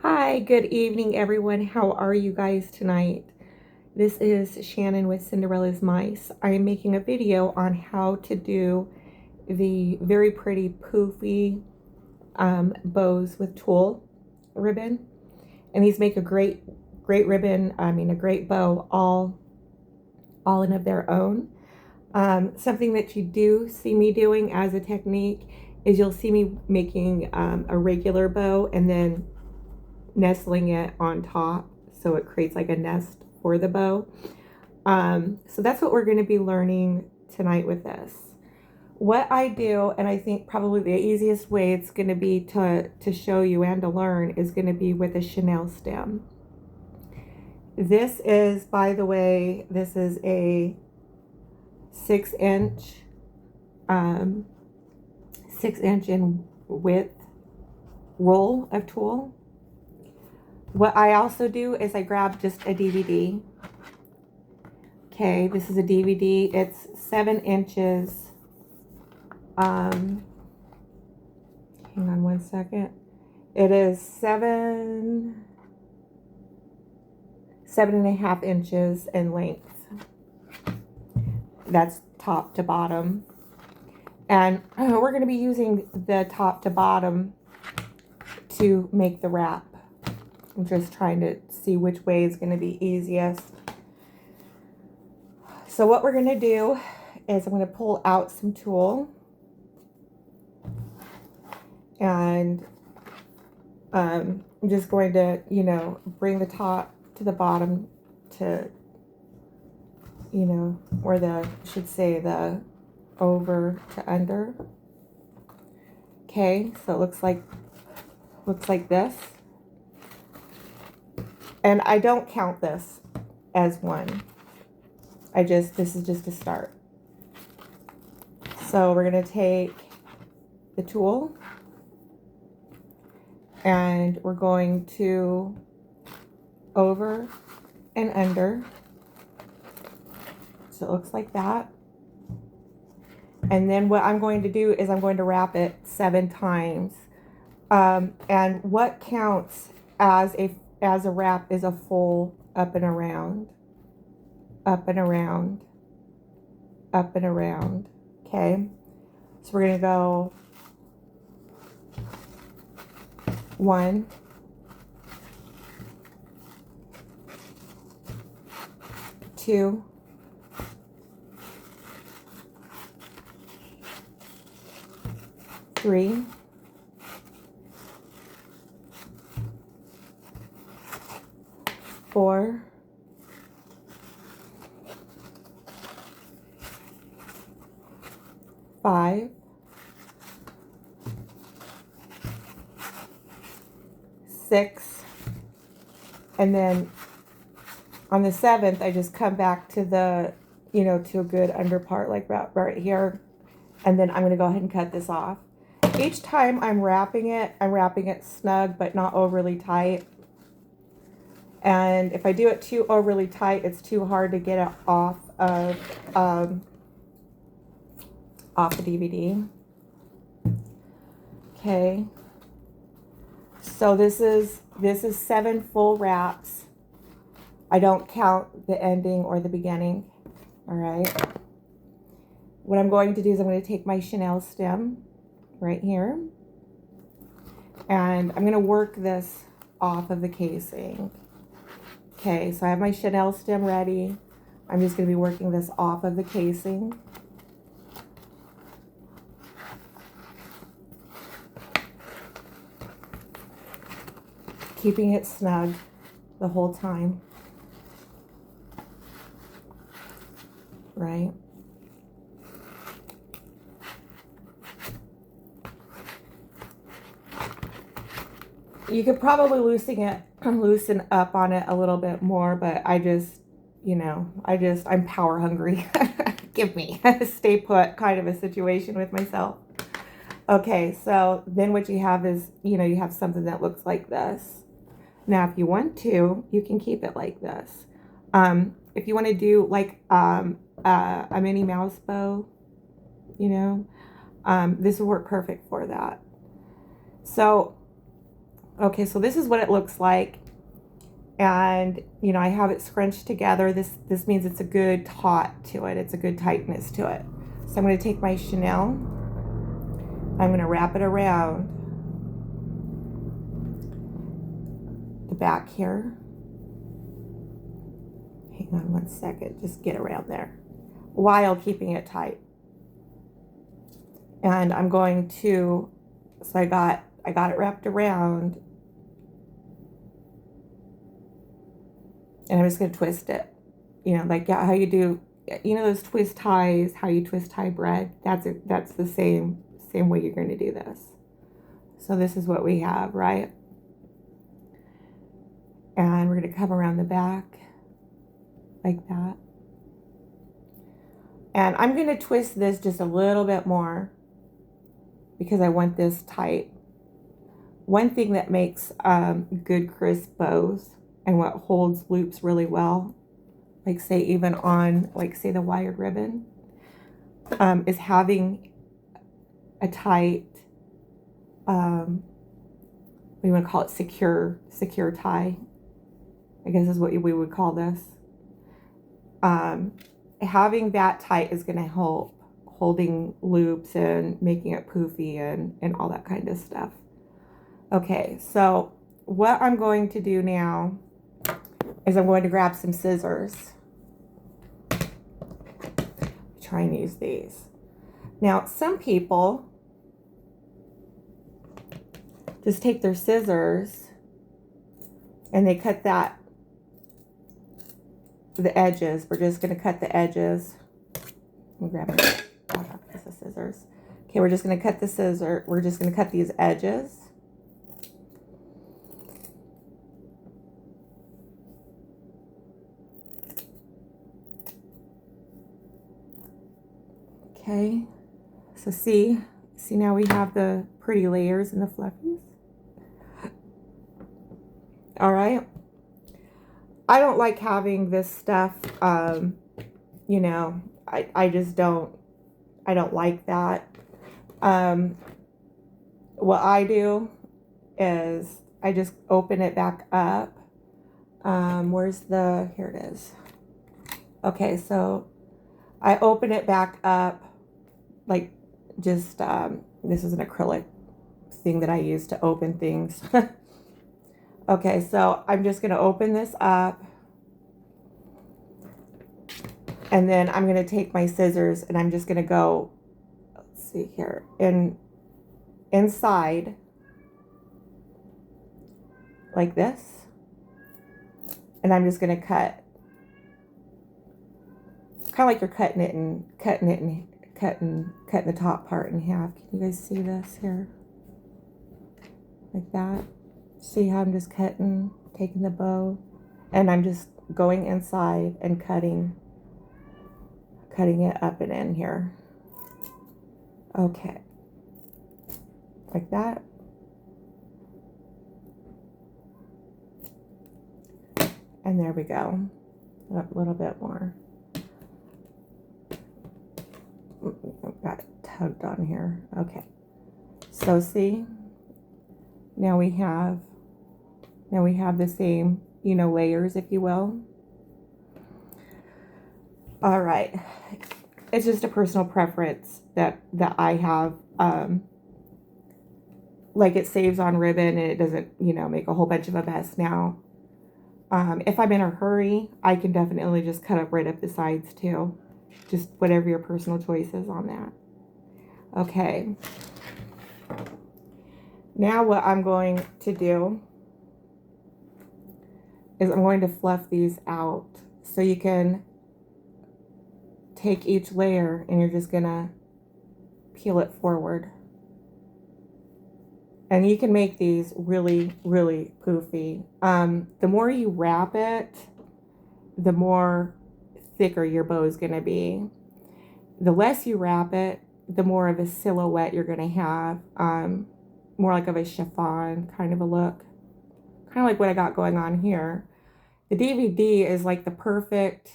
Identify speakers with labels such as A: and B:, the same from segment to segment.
A: Hi, good evening, everyone. How are you guys tonight? This is Shannon with Cinderella's Mice. I am making a video on how to do the very pretty poofy bows with tulle ribbon. And these make a great ribbon, a great bow all in of their own. Something that you do see me doing as a technique is you'll see me making a regular bow and then nestling it on top so it creates like a nest for the bow. So that's what we're going to be learning tonight with this. What I do, and I think probably the easiest way it's going to be to show you and to learn, is going to be with a chenille stem. This is, by the way, this is a 6-inch in width roll of tulle. What I also do is I grab just a DVD. Okay, this is a DVD. It's 7 inches. Hang on one second. It is 7.5 inches in length. That's top to bottom. And we're going to be using the top to bottom to make the wrap. I'm just trying to see which way is going to be easiest. So what we're going to do is I'm going to pull out some tulle. And I'm just going to, bring the top to the bottom to, or the over to under. Okay, so it looks like this. And I don't count this as one. This is just a start. So we're going to take the tulle and we're going to over and under. So it looks like that. And then what I'm going to do is I'm going to wrap it 7 times. And what counts as a wrap is a full up and around, up and around, up and around. Okay, so we're going to go 1, 2, 3, 4, 5, 6, and then on the 7th I just come back to the to a good under part like right here, and then I'm going to go ahead and cut this off. Each time I'm wrapping it snug but not overly tight. And if I do it too overly tight, it's too hard to get it off of the DVD. Okay. So this is 7 full wraps. I don't count the ending or the beginning. All right. What I'm going to do is I'm going to take my chenille stem right here, and I'm going to work this off of the casing. Okay, so I have my chenille stem ready. I'm just going to be working this off of the casing. Keeping it snug the whole time. Right? You could probably loosen up on it a little bit more, but I'm power hungry. Give me stay put kind of a situation with myself. Okay, so then what you have is, you have something that looks like this. Now, if you want to, you can keep it like this. If you want to do like a Minnie Mouse bow, this will work perfect for that. So Okay, so this is what it looks like. And, you know, I have it scrunched together. This means it's a good taut to it. It's a good tightness to it. So I'm going to take my chenille. I'm going to wrap it around the back here. Hang on one second. Just get around there while keeping it tight. And I'm going to, so I got it wrapped around. And I'm just going to twist it. You know, like how you do, you know, those twist ties, how you twist tie bread. That's the same way you're going to do this. So this is what we have, right? And we're going to come around the back like that. And I'm going to twist this just a little bit more because I want this tight. One thing that makes good crisp bows and what holds loops really well, like say even on, like say the wired ribbon, is having a tight, what do you want to call it, secure tie, I guess is what we would call this. Having that tight is going to help holding loops and making it poofy and all that kind of stuff. Okay, so what I'm going to do now is I'm going to grab some scissors. Try and use these. Now, some people just take their scissors and they cut the edges. We're just going to cut the edges. Let me grab a piece of scissors. Okay, we're just going to cut the scissor. We're just going to cut these edges. Okay, so see now we have the pretty layers and the fluffies. All right. I don't like having this stuff, you know, I just don't like that. What I do is I just open it back up. Here it is. Okay, so I open it back up like just, this is an acrylic thing that I use to open things. Okay, so I'm just going to open this up. And then I'm going to take my scissors and I'm just going to go, let's see here, inside like this. And I'm just going to cut, kind of like you're cutting the top part in half. Can you guys see this here? Like that. See how I'm just taking the bow, and I'm just going inside and cutting it up and in here. Okay. Like that. And there we go. A little bit more. Got it tugged on here. Okay. So see, now we have the same, you know, layers, if you will. All right. It's just a personal preference that I have. Like it saves on ribbon and it doesn't, you know, make a whole bunch of a mess. Now, if I'm in a hurry, I can definitely just cut up right up the sides too. Just whatever your personal choice is on that. Okay. Now what I'm going to do is I'm going to fluff these out. So you can take each layer and you're just gonna peel it forward. And you can make these really, really poofy. The more you wrap it, the more thicker your bow is gonna be. The less you wrap it, the more of a silhouette you're gonna have. More like of a chiffon kind of a look. Kind of like what I got going on here. The DVD is like the perfect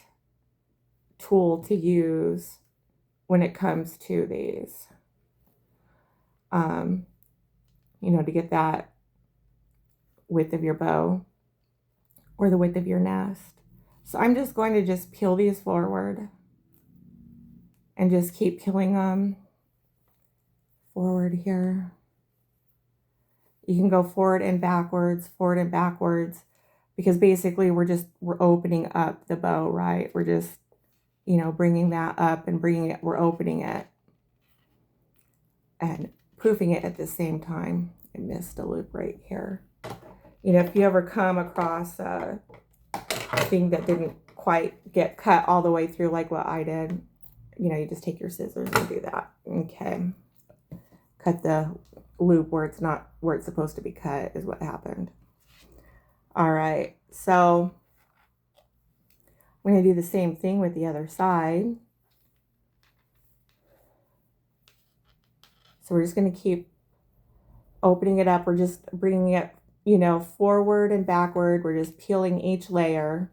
A: tool to use when it comes to these. You know, to get that width of your bow or the width of your nest. So I'm just going to just peel these forward and just keep peeling them forward here. You can go forward and backwards, because basically we're opening up the bow, right? We're just, you know, bringing that up and bringing it, we're opening it and poofing it at the same time. I missed a loop right here. You know, if you ever come across a thing that didn't quite get cut all the way through like what I did, you know, you just take your scissors and do that. Okay. Cut the loop where it's not where it's supposed to be cut is what happened. All right. So I'm going to do the same thing with the other side. So we're just going to keep opening it up. We're just bringing it, you know, forward and backward. We're just peeling each layer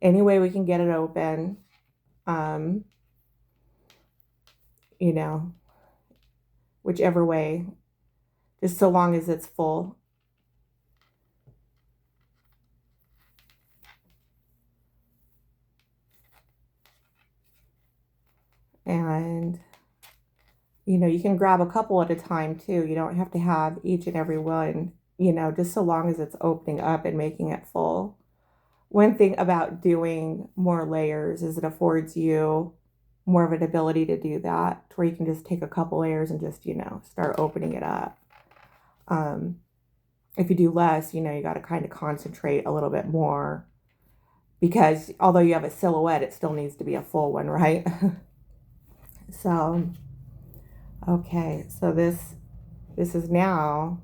A: any way we can get it open. You know, whichever way, just so long as it's full. And, you know, you can grab a couple at a time too. You don't have to have each and every one, you know, just so long as it's opening up and making it full. One thing about doing more layers is it affords you more of an ability to do that, where you can just take a couple layers and just, you know, start opening it up. If you do less, you know, you got to kind of concentrate a little bit more, because although you have a silhouette, it still needs to be a full one, right? So, okay, so this is now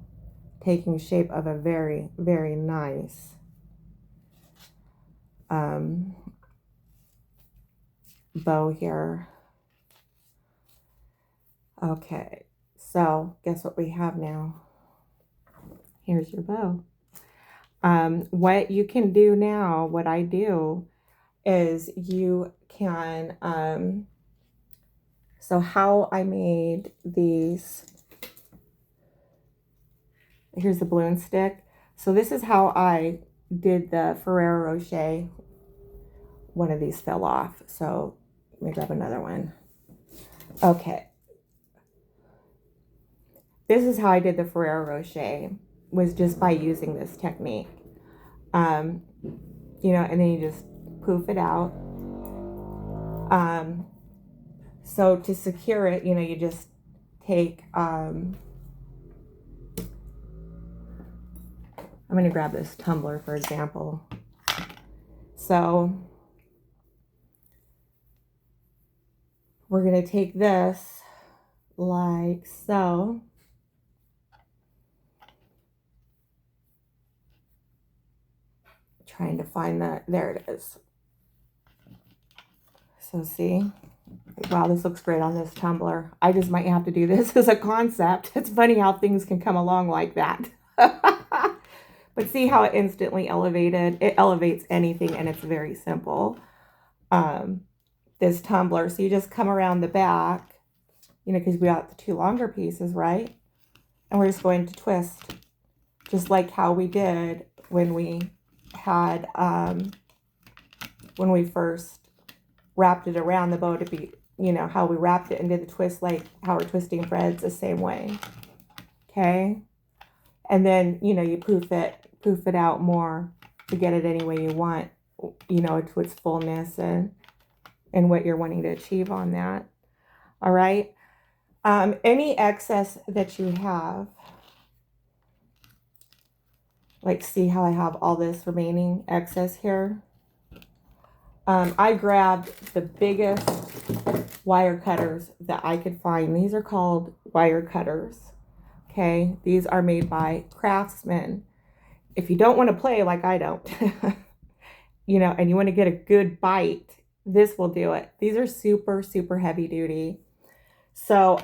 A: taking shape of a very, very nice bow here. Okay, so guess what we have now? Here's your bow. What you can do now, what I do is you can, so how I made these, here's the balloon stick. So this is how I did the Ferrero Rocher. One of these fell off, so let me grab another one. Okay. This is how I did the Ferrero Rocher, was just by using this technique. You know, and then you just poof it out. So to secure it, you know, you just take, I'm going to grab this tumbler, for example. So we're going to take this like so. Trying to find that. There it is. So see, wow, this looks great on this tumbler. I just might have to do this as a concept. It's funny how things can come along like that. But see how it instantly elevated? It elevates anything, and it's very simple. This tumbler, so you just come around the back, you know, because we got the two longer pieces, right? And we're just going to twist, just like how we did when we had, when we first wrapped it around the bow to be, you know, how we wrapped it and did the twist, like how we're twisting threads the same way. Okay. And then, you know, you poof it out more to get it any way you want, you know, to its fullness and what you're wanting to achieve on that. All right. Any excess that you have, like, see how I have all this remaining excess here? I grabbed the biggest wire cutters that I could find. These are called wire cutters. Okay, these are made by Craftsman. If you don't want to play like I don't, you know, and you want to get a good bite, this will do it. These are super, super heavy duty. So,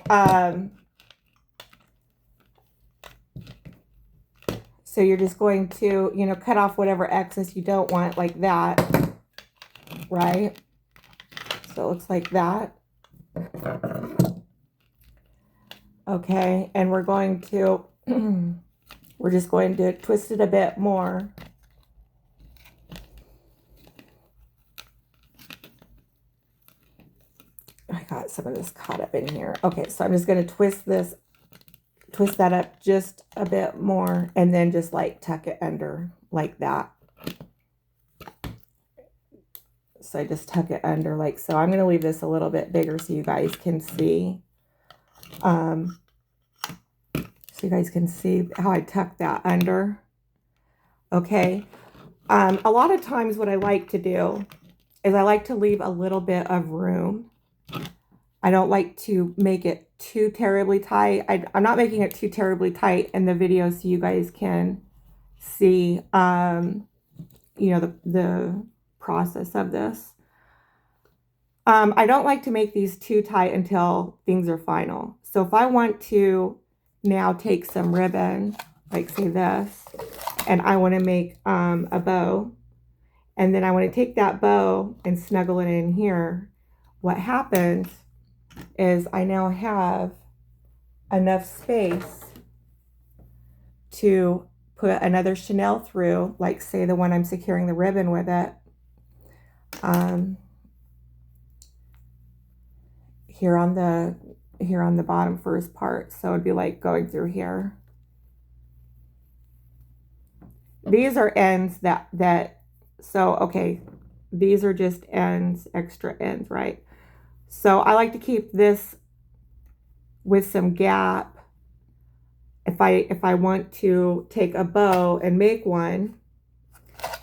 A: so you're just going to, you know, cut off whatever excess you don't want, like that, right? So it looks like that. Okay, and we're going to we're just going to twist it a bit more. I got some of this caught up in here. Okay, so I'm just going to twist that up just a bit more, and then just like tuck it under like that. So I just tuck it under like so. I'm going to leave this a little bit bigger so you guys can see. So you guys can see how I tuck that under. Okay. A lot of times what I like to do is I like to leave a little bit of room. I don't like to make it too terribly tight. I'm not making it too terribly tight in the video so you guys can see, you know, the process of this. I don't like to make these too tight until things are final. So if I want to now take some ribbon, like say this, and I want to make a bow, and then I want to take that bow and snuggle it in here, what happens is I now have enough space to put another Chanel through, like say the one I'm securing the ribbon with it, here on the bottom first part. So it'd be like going through here. These are ends so okay, these are just ends, extra ends, right? So I like to keep this with some gap if I want to take a bow and make one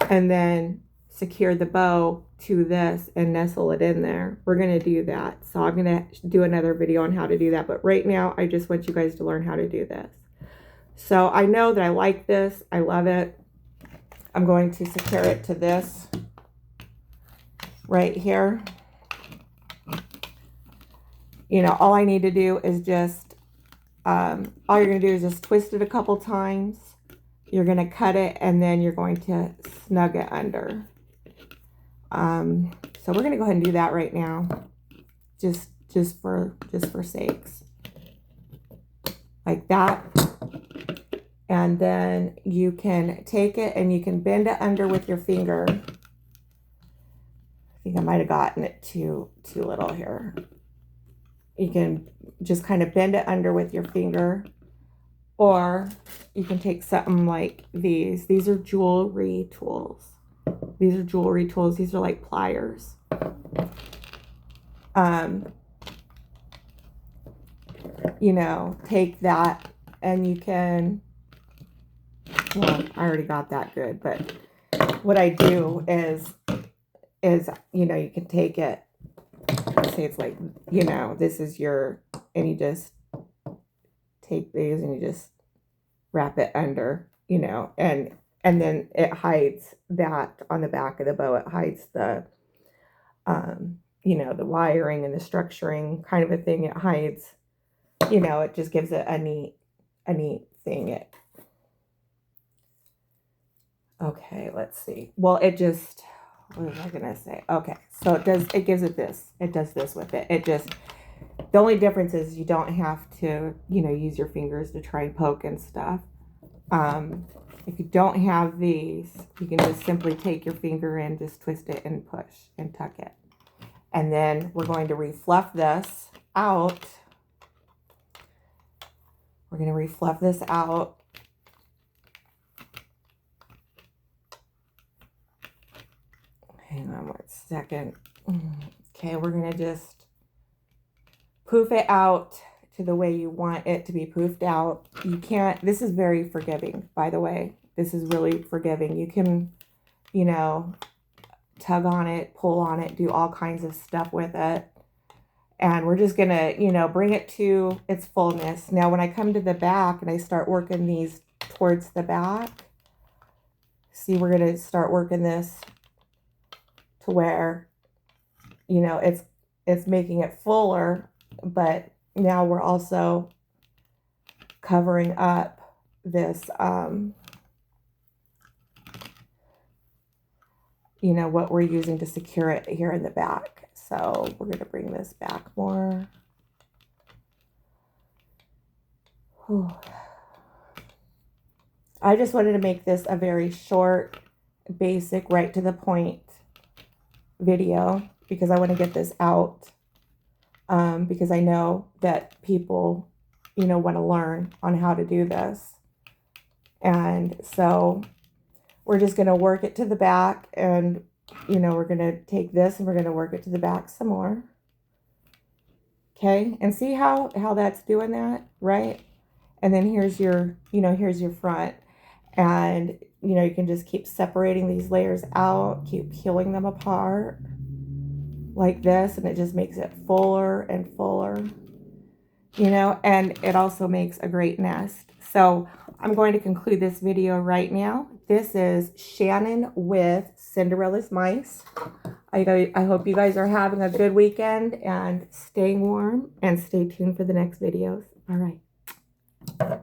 A: and then secure the bow to this and nestle it in there. We're going to do that. So I'm going to do another video on how to do that. But right now, I just want you guys to learn how to do this. So I know that I like this. I love it. I'm going to secure it to this right here. You know, all I need to do is just, all you're going to do is just twist it a couple times. You're going to cut it, and then you're going to snug it under. So we're going to go ahead and do that right now, just for sakes, like that. And then you can take it and you can bend it under with your finger. I think I might have gotten it too little here. You can just kind of bend it under with your finger, or you can take something like these. These are jewelry tools. These are jewelry tools. These are like pliers. You know, take that and you can, well, I already got that good, but what I do is, you know, you can take it, say it's like, you know, this is your, and you just take these and you just wrap it under, you know, and then it hides that on the back of the bow. It hides the, you know, the wiring and the structuring kind of a thing. It hides, you know, it just gives it a neat thing. Okay, let's see. Well, it just, what was I going to say? Okay, so it gives it this. It does this with it. It just, the only difference is you don't have to, you know, use your fingers to try and poke and stuff. If you don't have these, you can just simply take your finger and just twist it and push and tuck it. And then we're going to refluff this out. We're going to refluff this out. Hang on 1 second. Okay, we're going to just poof it out to the way you want it to be poofed out. You can't, this is very forgiving, by the way. This is really forgiving. You can, you know, tug on it, pull on it, do all kinds of stuff with it. And we're just going to, you know, bring it to its fullness. Now, when I come to the back and I start working these towards the back, see, we're going to start working this to where, you know, it's making it fuller, but now we're also covering up this, you know, what we're using to secure it here in the back. So we're going to bring this back more. Whew. I just wanted to make this a very short, basic, right to the point video because I want to get this out because I know that people, you know, want to learn on how to do this. And so we're just going to work it to the back, and, you know, we're going to take this and we're going to work it to the back some more. Okay, and see how that's doing that, right? And then here's your, you know, here's your front. And, you know, you can just keep separating these layers out, keep peeling them apart like this, and it just makes it fuller and fuller, you know, and it also makes a great nest. So I'm going to conclude this video right now. This is Shannon with Cinderella's Mice. I hope you guys are having a good weekend and staying warm, and stay tuned for the next videos. All right.